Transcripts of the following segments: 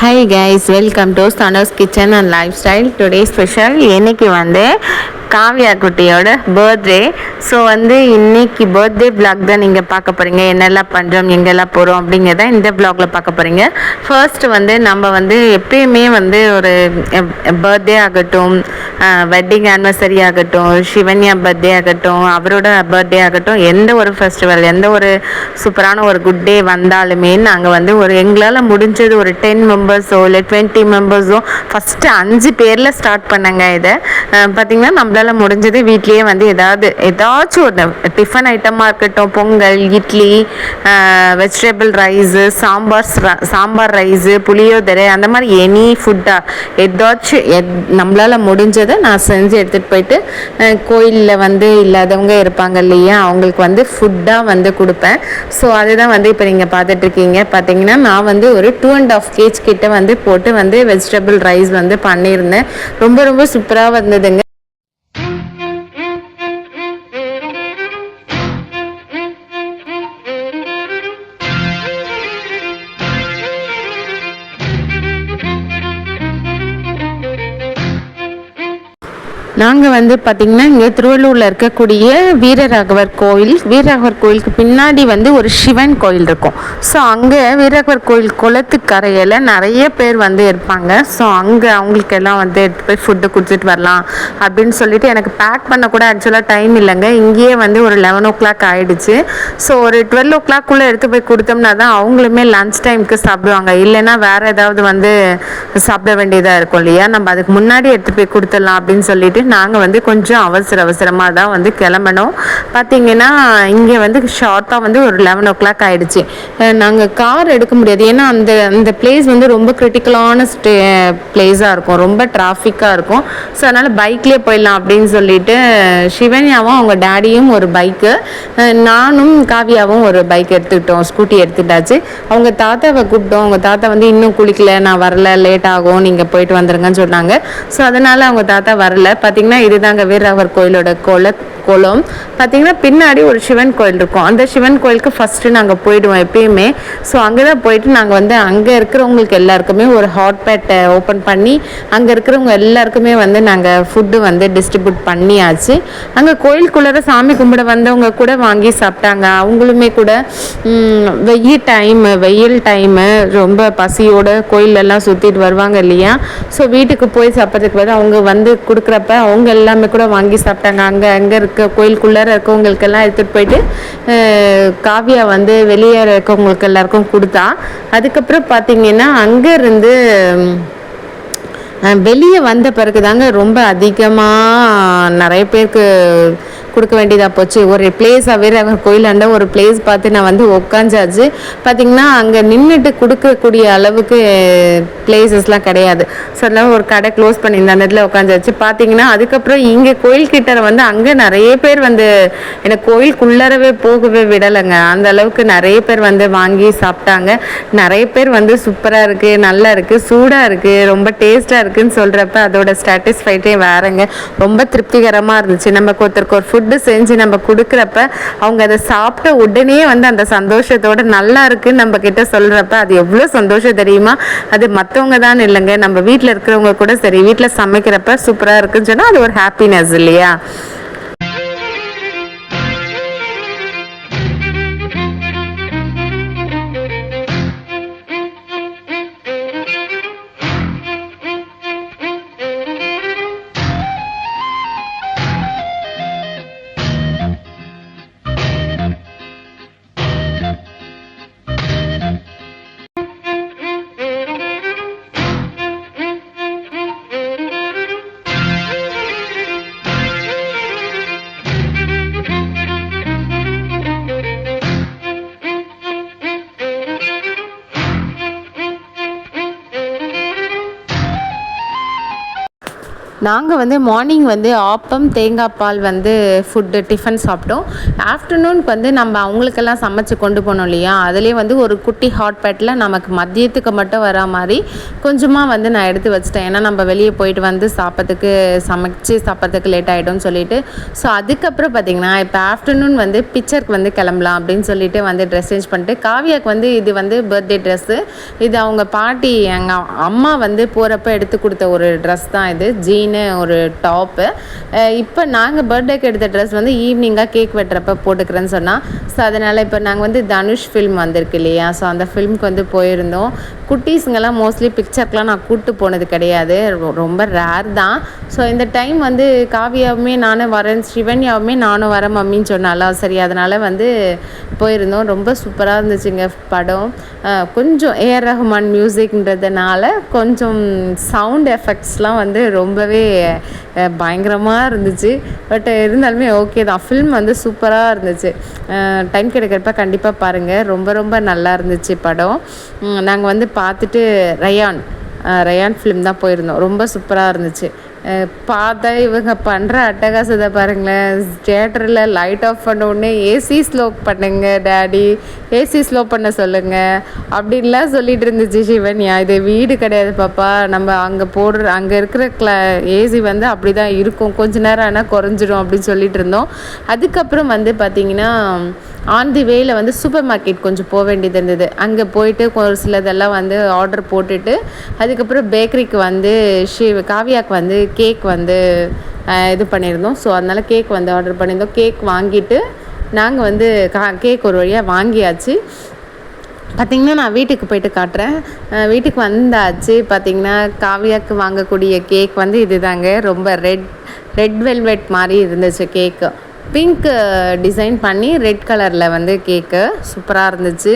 Hi guys, welcome to Stano's Kitchen and Lifestyle. Today special இன்னைக்கு காவியா குட்டியோட birthday. So இன்னைக்கு birthday vlog தான் நீங்கள் பார்க்க போகிறீங்க. என்னெல்லாம் பண்ணுறோம், எங்கெல்லாம் போகிறோம் அப்படிங்கிறத இந்த விளாகில் பார்க்க போகிறீங்க. ஃபர்ஸ்ட் நம்ம எப்பயுமே ஒரு பர்த்டே ஆகட்டும், வெட்டிங் ஆனிவர்சரி ஆகட்டும், சிவன்யா பர்த்டே ஆகட்டும், அவரோட பர்த்டே ஆகட்டும், எந்த ஒரு ஃபெஸ்டிவல், எந்த ஒரு சூப்பரான ஒரு குட் டே வந்தாலுமே நாங்கள் எங்களால் முடிஞ்சது ஒரு 10 மெம்பர்ஸோ இல்லை 20 மெம்பர்ஸோ ஃபஸ்ட்டு 5 பேரில் ஸ்டார்ட் பண்ணங்க. இதை பார்த்திங்கன்னா நம்மளால் முடிஞ்சது வீட்லேயே ஏதாச்சும் ஒரு டிஃபன் ஐட்டமாக இருக்கட்டும், pongal, idli, vegetable rice, sambar rice, புளியோதரை, அந்த மாதிரி எனி ஃபுட்டாக ஏதாச்சும் நம்மளால் முடிஞ்சதை நான் செஞ்சு எடுத்துகிட்டு போயிட்டு கோயிலில் இல்லாதவங்க இருப்பாங்க இல்லையா, அவங்களுக்கு ஃபுட்டாக கொடுப்பேன். ஸோ அதுதான் இப்போ நீங்கள் பார்த்துட்ருக்கீங்க. பார்த்தீங்கன்னா நான் ஒரு 2.5 kg கிட்ட போட்டு வெஜிடபிள் ரைஸ் பண்ணியிருந்தேன். ரொம்ப ரொம்ப சூப்பராக வந்ததுங்க. நாங்கள் பார்த்திங்கன்னா இங்கே திருவள்ளூரில் இருக்கக்கூடிய வீரராகவர் கோயிலுக்கு பின்னாடி ஒரு சிவன் கோயில் இருக்கும். ஸோ அங்கே வீரராகவர் கோயில் குளத்துக்கரையில் நிறைய பேர் இருப்பாங்க. ஸோ அங்கே அவங்களுக்கெல்லாம் எடுத்து போய் ஃபுட்டு கொடுத்துட்டு வரலாம் அப்படின்னு சொல்லிட்டு எனக்கு பேக் பண்ண கூட ஆக்சுவலாக டைம் இல்லைங்க. இங்கேயே ஒரு 11 o'clock ஆகிடுச்சு. ஸோ ஒரு 12 o'clock எடுத்து போய் கொடுத்தோம்னா தான் அவங்களுமே லன்ச் டைமுக்கு சாப்பிடுவாங்க. இல்லைன்னா வேறு ஏதாவது சாப்பிட வேண்டியதாக இருக்கும் இல்லையா, நம்ம அதுக்கு முன்னாடி எடுத்து போய் கொடுத்துடலாம் அப்படின்னு சொல்லிட்டு நாங்கள் கொஞ்சம் அவசரமாக தான் கிளம்பணும். பார்த்தீங்கன்னா இங்கே ஷார்ட்டாக ஒரு 11 o'clock ஆகிடுச்சு. நாங்கள் கார் எடுக்க முடியாது, ஏன்னா அந்த பிளேஸ் ரொம்ப கிரிட்டிக்கலான பிளேஸாக இருக்கும், ரொம்ப டிராஃபிக்காக இருக்கும். ஸோ அதனால் பைக்லேயே போயிடலாம் அப்படின்னு சொல்லிட்டு சிவன்யாவும் அவங்க டேடியும் ஒரு பைக்கு, நானும் காவியாவும் ஒரு பைக் எடுத்துக்கிட்டோம், ஸ்கூட்டி எடுத்துட்டாச்சு. அவங்க தாத்தாவை கூப்பிட்டோம். அவங்க தாத்தா இன்னும் குளிக்கல, நான் வரல, லேட் ஆகும், நீங்கள் போயிட்டு வந்துருங்கன்னு சொன்னாங்க. ஸோ அதனால் அவங்க தாத்தா வரல. பார்த்தீங்கன்னா இதுதாங்க வீரராகவர் கோயிலோட குளம். பார்த்தீங்கன்னா பின்னாடி ஒரு சிவன் கோயில் இருக்கும். அந்த சிவன் கோயிலுக்கு ஃபஸ்ட்டு நாங்கள் போயிடுவோம் எப்பயுமே. ஸோ அங்கே தான் போயிட்டு நாங்கள் அங்கே இருக்கிறவங்களுக்கு எல்லாருக்குமே ஒரு ஹாட் பேட்டை ஓப்பன் பண்ணி அங்கே இருக்கிறவங்க எல்லாருக்குமே நாங்கள் ஃபுட்டு டிஸ்ட்ரிபியூட் பண்ணியாச்சு. அங்கே கோயிலுக்குள்ளே சாமி கும்பிட வந்தவங்க கூட வாங்கி சாப்பிட்டாங்க. அவங்களுமே கூட வெயில் டைமு ரொம்ப பசியோட கோயிலெல்லாம் சுற்றிட்டு வருவாங்க இல்லையா. ஸோ வீட்டுக்கு போய் சாப்பிட்றதுக்கு அவங்க கொடுக்குறப்ப அவங்க எல்லாமே கூட வாங்கி சாப்பிட்டாங்க. அங்கே இருக்க கோயிலுக்குள்ளார இருக்கவங்களுக்கெல்லாம் எடுத்துகிட்டு போயிட்டு காவியா வெளியே இருக்கவங்களுக்கு எல்லாருக்கும் கொடுத்தா. அதுக்கப்புறம் பார்த்தீங்கன்னா அங்கேருந்து வெளியே வந்த பிறகு தாங்க ரொம்ப அதிகமாக நிறைய பேருக்கு கொடுக்க வேண்டியதாக போச்சு. ஒரு பிளேஸாக வீரராகவர் கோயிலாண்ட ஒரு பிளேஸ் பார்த்து நான் உட்காந்தாச்சு. பார்த்திங்கன்னா அங்கே நின்றுட்டு கொடுக்கக்கூடிய அளவுக்கு பிளேசஸ்லாம் கிடையாது. ஸோ அதெல்லாம் ஒரு கடை க்ளோஸ் பண்ணியிருந்த அந்த இடத்துல உட்காந்தாச்சு. பார்த்திங்கன்னா அதுக்கப்புறம் இங்கே கோயில்கிட்ட அங்கே நிறைய பேர் எனக்கு கோயிலுக்குள்ளரவே போகவே விடலைங்க. அந்த அளவுக்கு நிறைய பேர் வாங்கி சாப்பிட்டாங்க. நிறைய பேர் சூப்பராக இருக்குது, நல்லா இருக்குது, சூடாக இருக்குது, ரொம்ப டேஸ்ட்டாக இருக்குதுன்னு சொல்கிறப்ப அதோட சாட்டிஸ்ஃபைட்டே வேறங்க. ரொம்ப திருப்திகரமாக இருந்துச்சு. நமக்கு ஒருத்தருக்கு ஒரு ஃபுட்டு செஞ்சு நம்ம கொடுக்குறப்ப அவங்க அதை சாப்பிட்ட உடனே அந்த சந்தோஷத்தோட நல்லா இருக்குன்னு நம்ம கிட்ட சொல்கிறப்ப அது எவ்வளோ சந்தோஷம் தெரியுமா. அது மற்றவங்க தான் இல்லைங்க, நம்ம வீட்டில் இருக்கிறவங்க கூட சரி, வீட்டில் சமைக்கிறப்ப சூப்பராக இருக்குன்னு சொன்னால் அது ஒரு ஹாப்பினஸ் இல்லையா. நாங்கள் வந்து மார்னிங் வந்து ஆப்பம் தேங்காய் பால் வந்து ஃபுட்டு டிஃபன் சாப்பிட்டோம். ஆஃப்டர்நூனுக்கு வந்து நம்ம அவங்களுக்கெல்லாம் சமைச்சு கொண்டு போனோம் இல்லையா, அதிலே வந்து ஒரு குட்டி ஹாட் பேட்டில் நமக்கு மதியத்துக்கு மட்டும் வரா மாதிரி கொஞ்சமாக வந்து நான் எடுத்து வச்சிட்டேன். ஏன்னா நம்ம வெளியே போயிட்டு வந்து சமைச்சு சாப்பிட்றதுக்கு லேட் ஆகிடும்னு சொல்லிட்டு. ஸோ அதுக்கப்புறம் பார்த்திங்கன்னா இப்போ ஆஃப்டர்நூன் வந்து பிக்சருக்கு வந்து கிளம்பலாம் அப்படின்னு சொல்லிட்டு வந்து ட்ரெஸ் சேஞ்ச் பண்ணிட்டு, காவியாவுக்கு வந்து இது வந்து பர்த்டே ட்ரெஸ்ஸு. இது அவங்க பாட்டி எங்கள் அம்மா வந்து போகிறப்ப எடுத்து கொடுத்த ஒரு ட்ரெஸ் தான் இது, ஜீனு ஒரு டாப்பு. இப்போ நாங்கள் பர்த்டேக்கு எடுத்த ட்ரெஸ் வந்து ஈவினிங்காக கேக் வெட்டுறப்ப போட்டுக்கிறேன்னு சொன்னால், ஸோ அதனால் இப்போ நாங்கள் வந்து தனுஷ் ஃபில்ம் வந்திருக்கு இல்லையா, ஸோ அந்த ஃபில்முக்கு வந்து போயிருந்தோம். குட்டீஸுங்கெல்லாம் மோஸ்ட்லி பிக்சருக்கெலாம் நான் கூப்பிட்டு போனது கிடையாது, ரொம்ப ரேர் தான். ஸோ இந்த டைம் வந்து காவியாவுமே நானும் வரேன், சிவன்யாவுமே நானும் வரேன் மம்மின்னு சொன்னாலாம், சரி அதனால் வந்து போயிருந்தோம். ரொம்ப சூப்பராக இருந்துச்சுங்க படம். கொஞ்சம் ஏஆர் ரஹ்மான் மியூசிக்ன்றதுனால கொஞ்சம் சவுண்ட் எஃபெக்ட்ஸ்லாம் வந்து ரொம்பவே பயங்கரமாக இருந்துச்சு. பட் இருந்தாலுமே ஓகே தான், ஃபில்ம் வந்து சூப்பராக இருந்துச்சு. டைம் கிடைக்கிறப்ப கண்டிப்பாக பாருங்கள், ரொம்ப ரொம்ப நல்லா இருந்துச்சு படம். நாங்கள் வந்து பார்த்துட்டு ரயான் ஃபிலிம் தான் போயிருந்தோம். ரொம்ப சூப்பராக இருந்துச்சு. பார்த்தா இவங்க பண்ணுற அட்டகாசத்தை பாருங்களேன். தியேட்டரில் லைட் ஆஃப் பண்ண உடனே ஏசி ஸ்லோ பண்ணுங்க டேடி, ஏசி ஸ்லோ பண்ண சொல்லுங்கள் அப்படின்லாம் சொல்லிட்டு இருந்துச்சு சிவன்யா. இது வீடு கிடையாது பாப்பா, நம்ம அங்கே இருக்கிற ஏசி வந்து அப்படி தான் இருக்கும், கொஞ்ச நேரம் ஆனால் குறைஞ்சிடும் அப்படின்னு சொல்லிட்டு இருந்தோம். அதுக்கப்புறம் வந்து பார்த்திங்கன்னா ஆன் தி வேயில் வந்து சூப்பர் மார்க்கெட் கொஞ்சம் போக வேண்டியது இருந்தது. அங்கே போயிட்டு ஒரு சிலதெல்லாம் வந்து ஆர்டர் போட்டுட்டு அதுக்கப்புறம் பேக்கரிக்கு வந்து காவியாவுக்கு வந்து கேக் வந்து இது பண்ணியிருந்தோம். ஸோ அதனால் கேக் வந்து ஆர்டர் பண்ணியிருந்தோம். கேக் வாங்கிட்டு நாங்கள் வந்து கேக் ஒரு வழியாக வாங்கியாச்சு. பார்த்திங்கன்னா நான் வீட்டுக்கு போயிட்டு காட்டுறேன். வீட்டுக்கு வந்தாச்சு. பார்த்திங்கன்னா காவியாவுக்கு வாங்கக்கூடிய கேக் வந்து இது தாங்க, ரொம்ப ரெட் வெல்வெட் மாதிரி இருந்துச்சு கேக்கு. பிங்க் டிசைன் பண்ணி ரெட் கலரில் வந்து கேக்கு சூப்பராக இருந்துச்சு.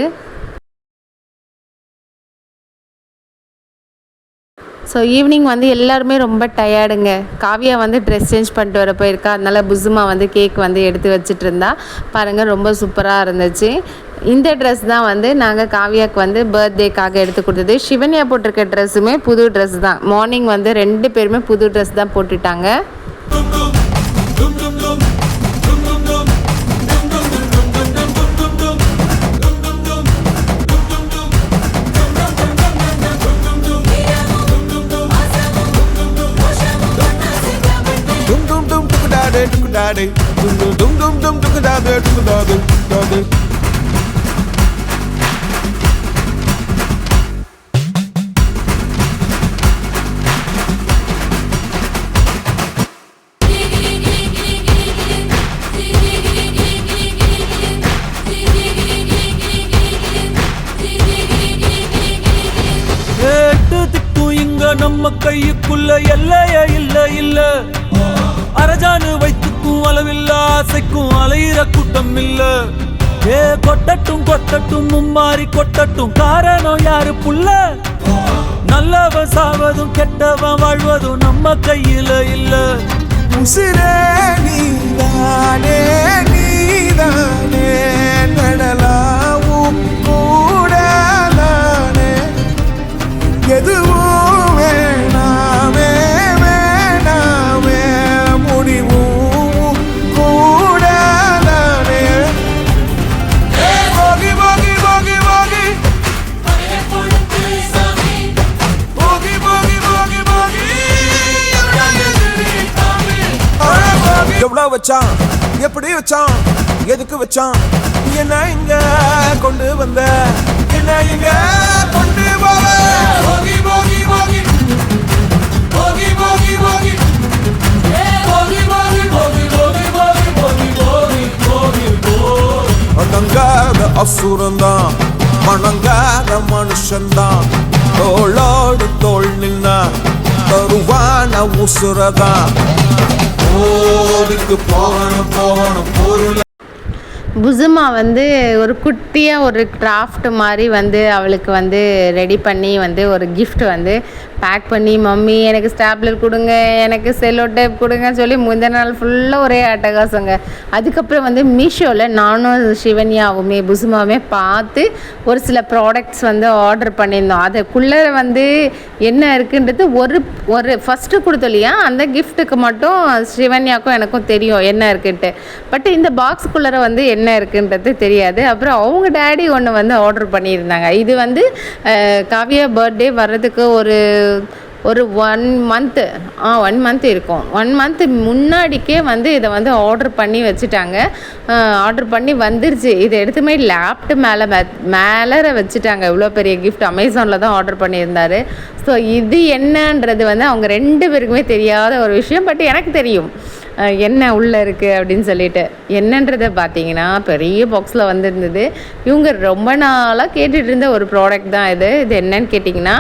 ஸோ ஈவினிங் வந்து எல்லாருமே ரொம்ப டயர்டுங்க. காவியா வந்து ட்ரெஸ் சேஞ்ச் பண்ணிட்டு வர போயிருக்கா, அதனால் புசுமா வந்து கேக் வந்து எடுத்து வச்சுட்டு இருந்தா பாருங்கள், ரொம்ப சூப்பராக இருந்துச்சு. இந்த ட்ரெஸ் தான் வந்து நாங்கள் காவியாவுக்கு வந்து பர்த்டேக்காக எடுத்து கொடுத்தது. சிவன்யா போட்டிருக்க ட்ரெஸ்ஸுமே புது ட்ரெஸ் தான். மார்னிங் வந்து 2 பேருமே புது ட்ரெஸ் தான் போட்டுட்டாங்க. நம்ம கையுக்குள்ள எல்லைய இல்ல அரஜானு வைத்துக்கும் அளவில்ல ஆசைக்கும் அலையிற கூட்டம் இல்ல. கொட்டட்டும் மும்மாறி கொட்டட்டும், காரணம் யாரு புள்ள? நல்லவன் சாவதும் கெட்டவன் வாழ்வதும் நம்ம கையில இல்ல. உசிரே நீதானே நீதானே நடலாவும் கூடலானே, எதுவும் வேணாமே வேணாமே முடிவும் கூடலானே. போகி போகி போகி போகி போகி போகி போகி போகி எவ்வளோ வச்சான், எப்படி வச்சான், எதுக்கு வச்சான், என்ன இங்க கொண்டு வந்த, என்ன இங்க கொண்டு போக. போகி போகி போகி போகி போகி போகி போகி போகி போகி போகி போகி போகி போகி போகி. அடங்காத அசுரந்தான், மணங்காத மனுஷன்தான், தோளோடு தோள் நின்னா தருவான உசுரதான். போகணும் போகணும் பொருள். புசுமா வந்து ஒரு குட்டியாக ஒரு கிராஃப்ட் மாதிரி வந்து அவளுக்கு வந்து ரெடி பண்ணி வந்து ஒரு கிஃப்ட் வந்து பேக் பண்ணி, மம்மி எனக்கு ஸ்டாப்லர் கொடுங்க, எனக்கு செல்லோ டேப் கொடுங்கன்னு சொல்லி முந்தின நாள் ஃபுல்லாக ஒரே அட்டகாசங்க. அதுக்கப்புறம் வந்து மீஷோவில் நானும் சிவன்யாவுமே புசுமாவே பார்த்து ஒரு சில ப்ராடக்ட்ஸ் வந்து ஆர்டர் பண்ணியிருந்தோம். அதுக்குள்ளே வந்து என்ன இருக்குன்றது ஒரு ஃபஸ்ட்டு கொடுத்தோம் இல்லையா, அந்த கிஃப்ட்டுக்கு மட்டும் சிவன்யாவுக்கும் எனக்கும் தெரியும் என்ன இருக்குன்ட்டு. பட் இந்த பாக்ஸுக்குள்ளே வந்து என்ன இருக்குன்றது தெரியாது. அப்புறம் அவங்க டேடி ஒன்று வந்து ஆர்டர் பண்ணியிருந்தாங்க. இது வந்து காவியா பர்த்டே வர்றதுக்கு ஒரு 1 மந்த் இருக்கும். 1 மந்த் முன்னாடிக்கே வந்து இதை வந்து ஆர்டர் பண்ணி வச்சுட்டாங்க. ஆர்டர் பண்ணி வந்துருச்சு. இதை எடுத்துமே லேப்டாப் மேலே வச்சுட்டாங்க. இவ்வளோ பெரிய கிஃப்ட் அமேசானில் தான் ஆர்டர் பண்ணியிருந்தாரு. ஸோ இது என்னன்றது வந்து அவங்க 2 பேருக்குமே தெரியாத ஒரு விஷயம். பட் எனக்கு தெரியும் என்ன உள்ளே இருக்குது அப்படின்னு சொல்லிட்டு. என்னன்றதை பார்த்தீங்கன்னா பெரிய பாக்ஸில் வந்துருந்தது. இவங்க ரொம்ப நாளாக கேட்டுட்டு இருந்த ஒரு ப்ராடக்ட் தான் இது என்னன்னு கேட்டிங்கன்னா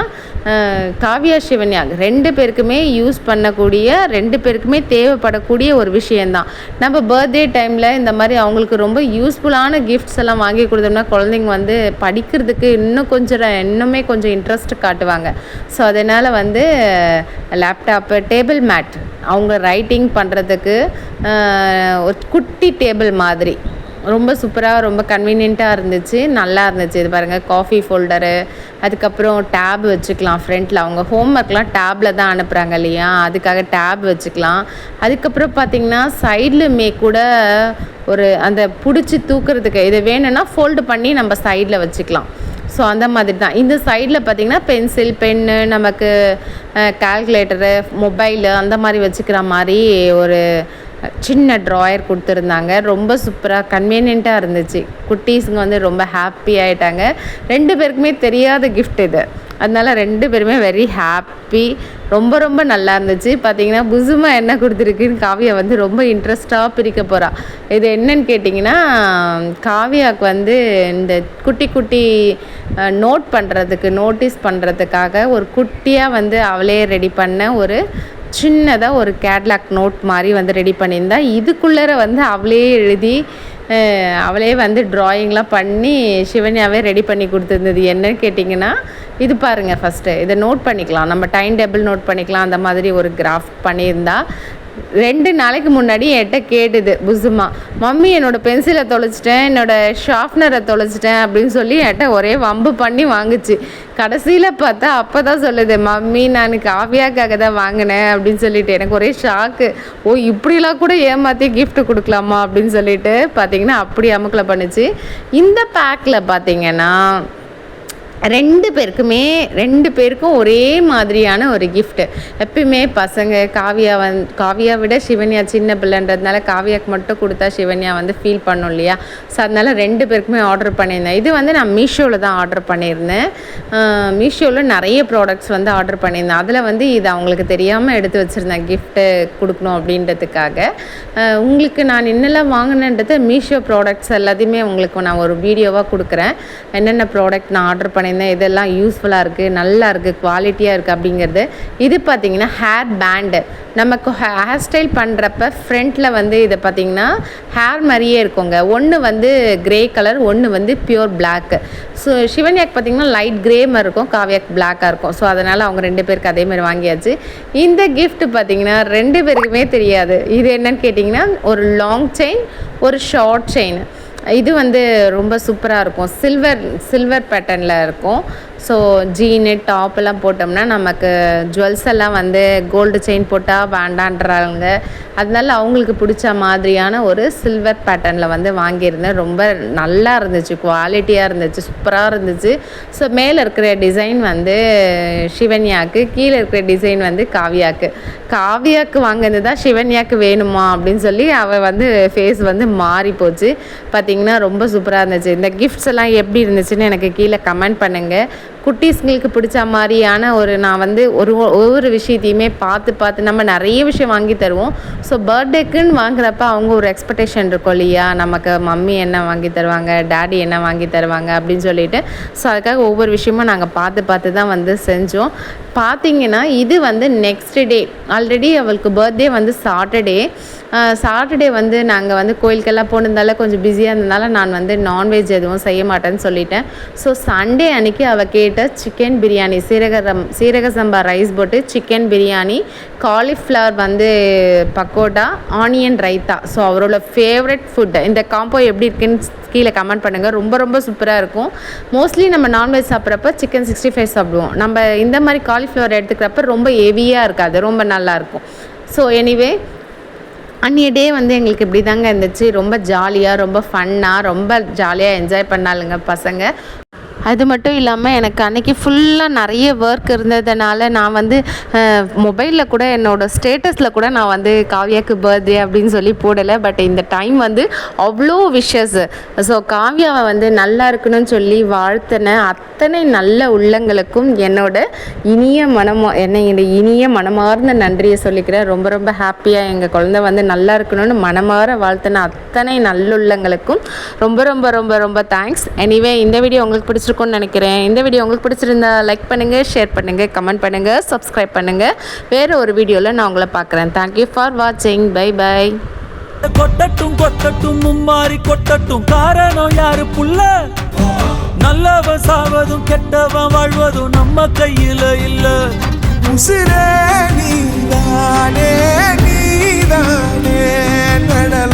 காவியா சிவன்யா 2 பேருக்குமே யூஸ் பண்ணக்கூடிய, 2 பேருக்குமே தேவைப்படக்கூடிய ஒரு விஷயந்தான். நம்ம பர்த்டே டைமில் இந்த மாதிரி அவங்களுக்கு ரொம்ப யூஸ்ஃபுல்லான கிஃப்ட்ஸ் எல்லாம் வாங்கி கொடுத்தோம்னா குழந்தைங்க வந்து படிக்கிறதுக்கு இன்னுமே கொஞ்சம் இன்ட்ரெஸ்ட் காட்டுவாங்க. ஸோ அதனால் வந்து லேப்டாப்பு, டேபிள் மேட், அவங்க ரைட்டிங் பண்ணுறதுக்கு ஒரு குட்டி டேபிள் மாதிரி ரொம்ப சூப்பராக, ரொம்ப கன்வீனியண்ட்டாக இருந்துச்சு, நல்லா இருந்துச்சு. இது பாருங்கள், காஃபி ஃபோல்டரு, அதுக்கப்புறம் டேப் வச்சுக்கலாம் ஃப்ரண்ட்டில். அவங்க ஹோம்ஒர்க்லாம் டேப்பில் தான் அனுப்புகிறாங்க இல்லையா, அதுக்காக டேப் வச்சுக்கலாம். அதுக்கப்புறம் பார்த்திங்கன்னா சைட்லுமே கூட ஒரு அந்த பிடிச்சி தூக்குறதுக்கு இது வேணும்னா ஃபோல்டு பண்ணி நம்ம சைடில் வச்சுக்கலாம். ஸோ அந்த மாதிரி தான். இந்த சைடில் பார்த்திங்கன்னா பென்சில், பென்னு, நமக்கு கால்குலேட்டரு, மொபைலு அந்த மாதிரி வச்சுக்கிற மாதிரி ஒரு சின்ன ட்ராயர் கொடுத்துருந்தாங்க. ரொம்ப சூப்பராக கன்வீனியண்ட்டாக இருந்துச்சு. குட்டீஸுங்க வந்து ரொம்ப ஹாப்பி ஆகிட்டாங்க. 2 பேருக்குமே தெரியாத கிஃப்ட் இது. அதனால 2 பேருமே வெரி ஹாப்பி. ரொம்ப நல்லா இருந்துச்சு. பார்த்தீங்கன்னா புசுமா என்ன கொடுத்துருக்குன்னு காவியா வந்து ரொம்ப இன்ட்ரெஸ்டாக பிரிக்க போகிறா. இது என்னன்னு கேட்டிங்கன்னா காவியாவுக்கு வந்து இந்த குட்டி நோட் பண்ணுறதுக்கு, நோட்டீஸ் பண்ணுறதுக்காக ஒரு குட்டியாக வந்து அவளே ரெடி பண்ண ஒரு சின்னதாக ஒரு கேட்லாக் நோட் மாதிரி வந்து ரெடி பண்ணியிருந்தா. இதுக்குள்ளே வந்து அவளே எழுதி அவளே வந்து ட்ராயிங்லாம் பண்ணி சிவன்யாவே ரெடி பண்ணி கொடுத்துருந்தது. என்னன்னு கேட்டிங்கன்னா இது பாருங்கள், ஃபஸ்ட்டு இதை நோட் பண்ணிக்கலாம், நம்ம டைம் டேபிள் நோட் பண்ணிக்கலாம். அந்த மாதிரி ஒரு கிராஃப் பண்ணியிருந்தா. 2 நாளைக்கு முன்னாடி என்கிட்ட கேட்டுது புசுமா, மம்மி என்னோடய பென்சிலை தொலைச்சிட்டேன், என்னோடய ஷார்ப்னரை தொலைச்சிட்டேன் அப்படின்னு சொல்லி என்கிட்ட ஒரே வம்பு பண்ணி வாங்குச்சு. கடைசியில் பார்த்தா அப்போ தான் சொல்லுது, மம்மி நான் காவியாக்காக தான் வாங்கினேன் அப்படின்னு சொல்லிட்டு. எனக்கு ஒரே ஷாக்கு. இப்படிலாம் கூட ஏமாற்றி கிஃப்ட் கொடுக்கலாமா அப்படின்னு சொல்லிட்டு பார்த்தீங்கன்னா அப்படி அமுக்கில் பண்ணுச்சு. இந்த பேக்கில் பார்த்தீங்கன்னா 2 பேருக்கும் ஒரே மாதிரியான ஒரு கிஃப்ட்டு. எப்பயுமே பசங்க காவியா விட சிவன்யா சின்ன பிள்ளைன்றதுனால காவியாவுக்கு மட்டும் கொடுத்தா சிவன்யா வந்து ஃபீல் பண்ணும் இல்லையா. ஸோ அதனால் 2 பேருக்குமே ஆர்டர் பண்ணியிருந்தேன். இது வந்து நான் மீஷோவில் தான் ஆர்டர் பண்ணியிருந்தேன். மீஷோவில் நிறைய ப்ராடக்ட்ஸ் வந்து ஆர்டர் பண்ணியிருந்தேன். அதில் வந்து இது அவங்களுக்கு தெரியாமல் எடுத்து வச்சுருந்தேன் கிஃப்ட்டு கொடுக்கணும் அப்படின்றதுக்காக. உங்களுக்கு நான் என்னெல்லாம் வாங்கினேன்றது மீஷோ ப்ராடக்ட்ஸ் எல்லாத்தையுமே உங்களுக்கு நான் ஒரு வீடியோவாக கொடுக்குறேன். என்னென்ன ப்ராடக்ட் நான் ஆர்டர் பண்ணியிருந்தேன், இதெல்லாம் யூஸ்ஃபுல்லாக இருக்குது, நல்லா இருக்குது, குவாலிட்டியாக இருக்குது அப்படிங்கிறது. இது பார்த்திங்கன்னா ஹேர் பேண்டு. நமக்கு ஹேர் ஸ்டைல் பண்ணுறப்ப ஃப்ரண்ட்டில் வந்து இதை பார்த்திங்கன்னா ஹேர் மாதிரியே இருக்குங்க. ஒன்று வந்து க்ரே கலர், ஒன்று வந்து பியூர் பிளாக்கு. ஸோ சிவன்யாக்கு பார்த்திங்கன்னா லைட் க்ரே மாதிரி இருக்கும், காவியாக்கு பிளாக்காக இருக்கும். ஸோ அதனால் அவங்க 2 பேருக்கு அதேமாதிரி வாங்கியாச்சு. இந்த கிஃப்ட் பார்த்திங்கன்னா 2 பேருக்குமே தெரியாது. இது என்னன்னு கேட்டிங்கன்னா ஒரு லாங் செயின், ஒரு ஷார்ட் செயின். இது வந்து ரொம்ப சூப்பராக இருக்கும், சில்வர் பேட்டர்னில் இருக்கும். ஸோ ஜீனு டாப்பெல்லாம் போட்டோம்னா நமக்கு ஜுவல்ஸ் எல்லாம் வந்து கோல்டு செயின் போட்டால் வேண்டான்றாங்க. அதனால அவங்களுக்கு பிடிச்ச மாதிரியான ஒரு சில்வர் பேட்டர்னில் வந்து வாங்கியிருந்தேன். ரொம்ப நல்லா இருந்துச்சு, குவாலிட்டியாக இருந்துச்சு, சூப்பராக இருந்துச்சு. ஸோ மேலே இருக்கிற டிசைன் வந்து சிவன்யாவுக்கு, கீழே இருக்கிற டிசைன் வந்து காவியாவுக்கு வாங்கினது தான் சிவன்யாவுக்கு வேணுமா அப்படின்னு சொல்லி அவள் வந்து ஃபேஸ் வந்து மாறி போச்சு. பார்த்திங்கன்னா ரொம்ப சூப்பராக இருந்துச்சு. இந்த கிஃப்ட்ஸ் எல்லாம் எப்படி இருந்துச்சுன்னு எனக்கு கீழே கமெண்ட் பண்ணுங்கள். குட்டீஸ்ங்களுக்கு பிடிச்ச மாதிரியான நான் வந்து ஒவ்வொரு விஷயத்தையுமே பார்த்து நம்ம நிறைய விஷயம் வாங்கி தருவோம். ஸோ பர்த்டேக்குன்னு வாங்குறப்ப அவங்க ஒரு எக்ஸ்பெக்டேஷன் இருக்கும் இல்லையா, நமக்கு மம்மி என்ன வாங்கி தருவாங்க, டேடி என்ன வாங்கி தருவாங்க அப்படின்னு சொல்லிட்டு. ஸோ அதுக்காக ஒவ்வொரு விஷயமும் நாங்கள் பார்த்து தான் வந்து செஞ்சோம். பார்த்திங்கன்னா இது வந்து நெக்ஸ்ட் டே, ஆல்ரெடி அவளுக்கு பர்த்டே வந்து சாட்டர்டே. சாட்டர்டே வந்து நாங்கள் வந்து கோயிலுக்கெல்லாம் போனதால கொஞ்சம் பிஸியாக இருந்ததுனால நான் வந்து நான்வெஜ் எதுவும் செய்ய மாட்டேன்னு சொல்லிட்டேன். ஸோ சண்டே அன்றைக்கி அவள் கேட்ட சிக்கன் பிரியாணி, சீரக சம்பா ரைஸ் போட்டு சிக்கன் பிரியாணி, காலிஃப்ளவர் வந்து பக்கோடா, ஆனியன் ரைத்தா. ஸோ அவரோட ஃபேவரட் ஃபுட். இந்த காம்போ எப்படி இருக்குன்னு கீழே கமெண்ட் பண்ணுங்கள். ரொம்ப ரொம்ப சூப்பராக இருக்கும். மோஸ்ட்லி நம்ம நான்வெஜ் சாப்பிட்றப்ப சிக்கன் 65 சாப்பிடுவோம். நம்ம இந்த மாதிரி காலிஃப்ளவர் எடுத்துக்கிறப்ப ரொம்ப ஹெவியாக இருக்காது, ரொம்ப நல்லாயிருக்கும். ஸோ எனிவே அன்றைய டே வந்து எங்களுக்கு இப்படி தாங்க இருந்துச்சு. ரொம்ப ஜாலியாக, ரொம்ப ஃபன்னாக, ரொம்ப ஜாலியாக என்ஜாய் பண்ணாலுங்க பசங்க. அது மட்டும் இல்லாமல் எனக்கு அன்றைக்கி ஃபுல்லாக நிறைய ஒர்க் இருந்ததுனால நான் வந்து மொபைலில் கூட என்னோடய ஸ்டேட்டஸில் கூட நான் வந்து காவ்யாவுக்கு பர்த்டே அப்படின்னு சொல்லி போடலை. பட் இந்த டைம் வந்து அவ்வளோ விஷஸ். ஸோ காவ்யாவை வந்து நல்லா இருக்கணும்னு சொல்லி வாழ்த்தின அத்தனை நல்ல உள்ளங்களுக்கும் என்னோட இனிய மனமார்ந்த நன்றியை சொல்லிக்கிறேன். ரொம்ப ரொம்ப ஹாப்பியாக எங்கள் குழந்தை வந்து நல்லா இருக்கணும்னு மனமார வாழ்த்தின அத்தனை நல்லுள்ளங்களுக்கும் ரொம்ப ரொம்ப ரொம்ப ரொம்ப தேங்க்ஸ். எனிவே இந்த வீடியோ உங்களுக்கு பிடிச்சிருக்கும் நினைக்கிறேன். இந்த வீடியோ உங்களுக்கு பிடிச்சிருந்தா லைக் பண்ணுங்கள், ஷேர் பண்ணுங்கள், கமெண்ட் பண்ணுங்கள், சப்ஸ்கிரைப் பண்ணுங்கள். வேறு ஒரு வீடியோவில் நான் உங்களை பார்க்குறேன். தேங்க்யூ ஃபார் வாட்சிங். Bye bye. கொட்டட்டும் கொட்டட்டும் மும்மாரி கொட்டட்டும், காரணம் யாரு புள்ள? நல்லவன் சாவதும் கெட்டவன் வாழ்வதும் நம்ம கையில இல்ல. உசிரே நீதானே நீதானே கடல்